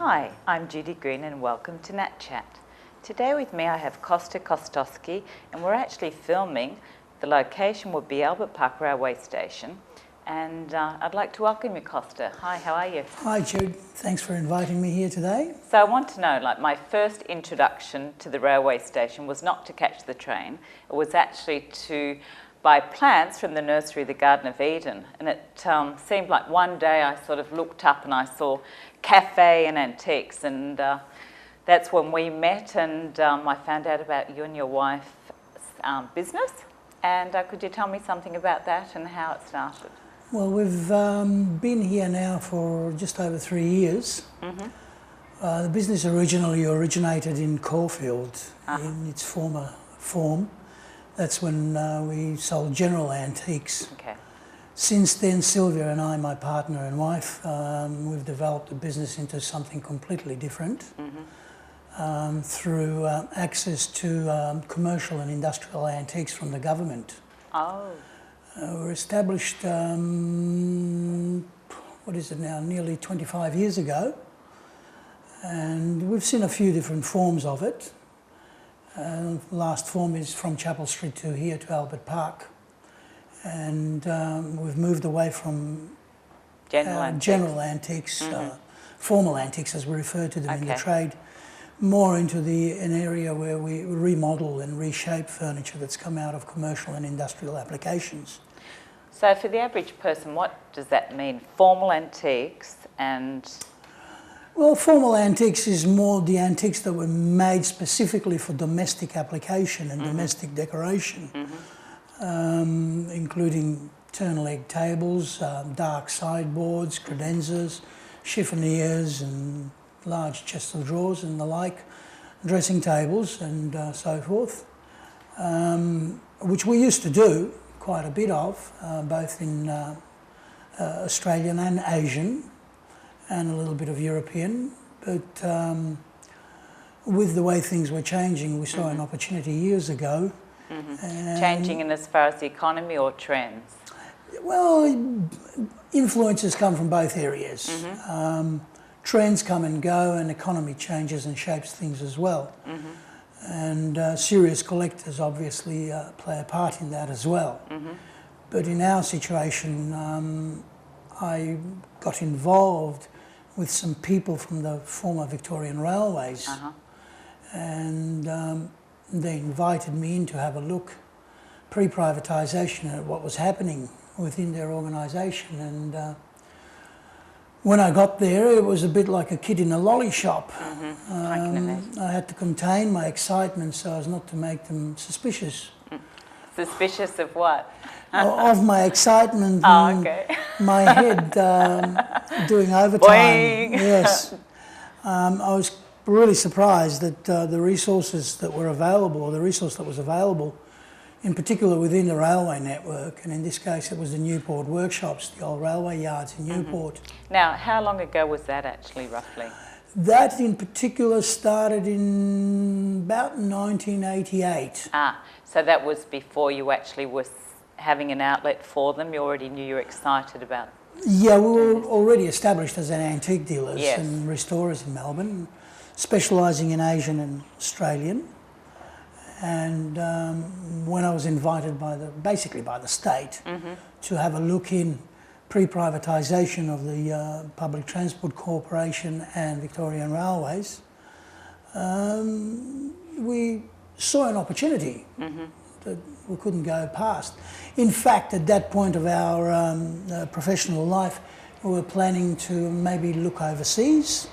Hi, I'm Judy Green and welcome to Nat Chat. Today with me I have Kosta Kostoski and we're actually filming. The location would be Albert Park Railway Station, and I'd like to welcome you, Kosta. Hi, how are you? Hi Jude, thanks for inviting me here today. So I want to know, my first introduction to the railway station was not to catch the train, it was actually to buy plants from the nursery, the Garden of Eden. And it seemed like one day I sort of looked up and I saw cafe and antiques, and that's when we met, and I found out about you and your wife's business. And could you tell me something about that and how it started? Well, we've been here now for just over 3 years. The business originally originated in Caulfield in its former form. That's when we sold general antiques. Okay. Since then, Sylvia and I, my partner and wife, we've developed the business into something completely different through access to commercial and industrial antiques from the government. Oh. We're established, what is it now, nearly 25 years ago, and we've seen a few different forms of it. The last form is from Chapel Street to here to Albert Park, and we've moved away from general antiques, formal antiques as we refer to them in the trade, more into an area where we remodel and reshape furniture that's come out of commercial and industrial applications. So for the average person, what does that mean? Formal antiques and... Well, formal antiques is more the antiques that were made specifically for domestic application and domestic decoration, including turn-leg tables, dark sideboards, credenzas, chiffoniers and large chest of drawers and the like, dressing tables and so forth, which we used to do quite a bit of, both in Australian and Asian, and a little bit of European, but with the way things were changing, we saw an opportunity years ago. Changing in as far as the economy or trends? Well, influences come from both areas. Trends come and go, and economy changes and shapes things as well. And serious collectors obviously play a part in that as well. But in our situation, I got involved with some people from the former Victorian Railways, and they invited me in to have a look, pre-privatisation, at what was happening within their organisation. And when I got there, it was a bit like a kid in a lolly shop. I can imagine. I had to contain my excitement so as not to make them suspicious. Suspicious of what? Of my excitement. Oh, okay. My head doing overtime. Boing. Yes. I was really surprised that the resources that were available, or the resource that was available, in particular within the railway network, and in this case it was the Newport workshops, the old railway yards in Newport. Now, how long ago was that actually, roughly? That in particular started in about 1988. So that was before you actually were having an outlet for them? You already knew you were excited about... Yeah, we were already established as an antique dealers and restorers in Melbourne, specialising in Asian and Australian. And when I was invited basically by the state to have a look in pre-privatisation of the Public Transport Corporation and Victorian Railways, we saw an opportunity that we couldn't go past. In fact, at that point of our professional life, we were planning to maybe look overseas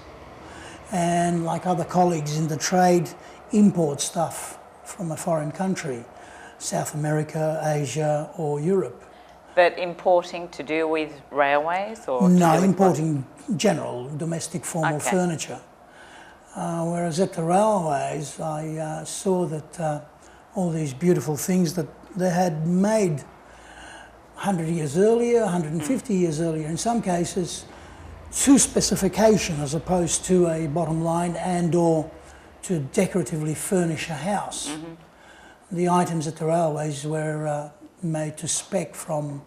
and, like other colleagues in the trade, import stuff from a foreign country, South America, Asia or Europe. But importing to do with railways or? No, importing general domestic formal furniture. Whereas at the railways I saw that all these beautiful things that they had made 100 years earlier, 150 years earlier, in some cases to specification as opposed to a bottom line and or to decoratively furnish a house. The items at the railways were made to spec from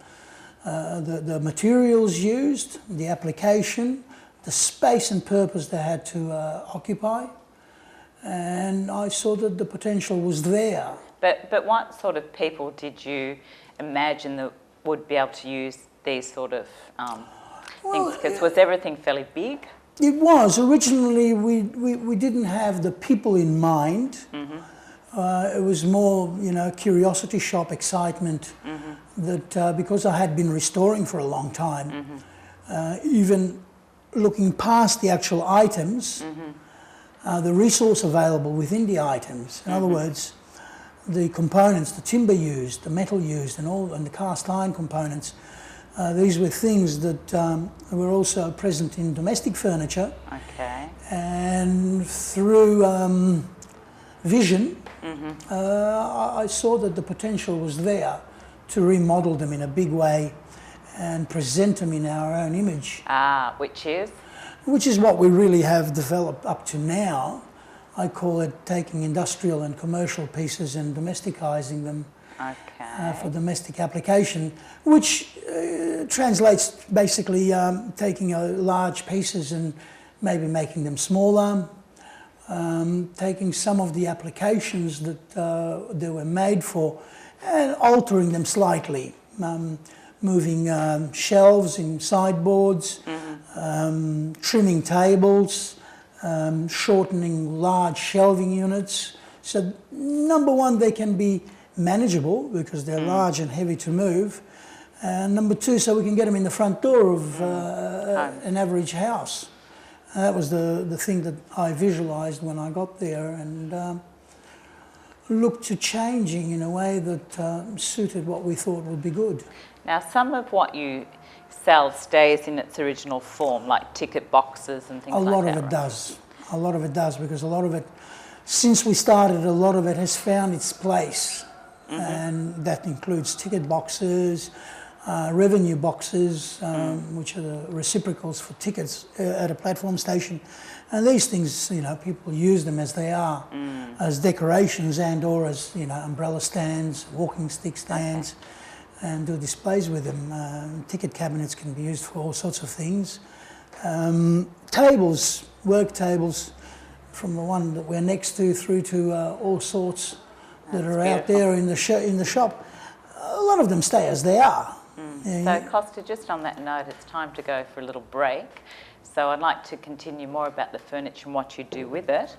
the materials used, the application, the space and purpose they had to occupy, and I saw that the potential was there. But what sort of people did you imagine that would be able to use these sort of things? Because was everything fairly big? It was. Originally, we didn't have the people in mind. It was more, you know, curiosity shop excitement that because I had been restoring for a long time, even looking past the actual items, the resource available within the items. In other words, the components, the timber used, the metal used, and the cast iron components. These were things that were also present in domestic furniture. Okay. And through vision, I saw that the potential was there to remodel them in a big way and present them in our own image. Which is? Which is what we really have developed up to now. I call it taking industrial and commercial pieces and domesticising them for domestic application, which translates basically taking large pieces and maybe making them smaller, taking some of the applications that they were made for and altering them slightly, moving shelves in sideboards, trimming tables, shortening large shelving units. So number one, they can be manageable because they're large and heavy to move. And number two, so we can get them in the front door of an average house. And that was the thing that I visualised when I got there, and looked to changing in a way that suited what we thought would be good. Now, some of what you sell stays in its original form, like ticket boxes and things like that. A lot of it does. A lot of it does, because a lot of it, since we started, a lot of it has found its place. And that includes ticket boxes, revenue boxes, which are the reciprocals for tickets at a platform station. And these things, you know, people use them as they are, as decorations and or as, you know, umbrella stands, walking stick stands, and do displays with them. Ticket cabinets can be used for all sorts of things. Tables, work tables, from the one that we're next to through to all sorts that are out there in the shop. A lot of them stay as they are. So Kosta, just on that note, it's time to go for a little break. So I'd like to continue more about the furniture and what you do with it.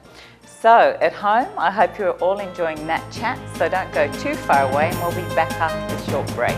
So at home, I hope you're all enjoying that chat, so don't go too far away, and we'll be back after this short break.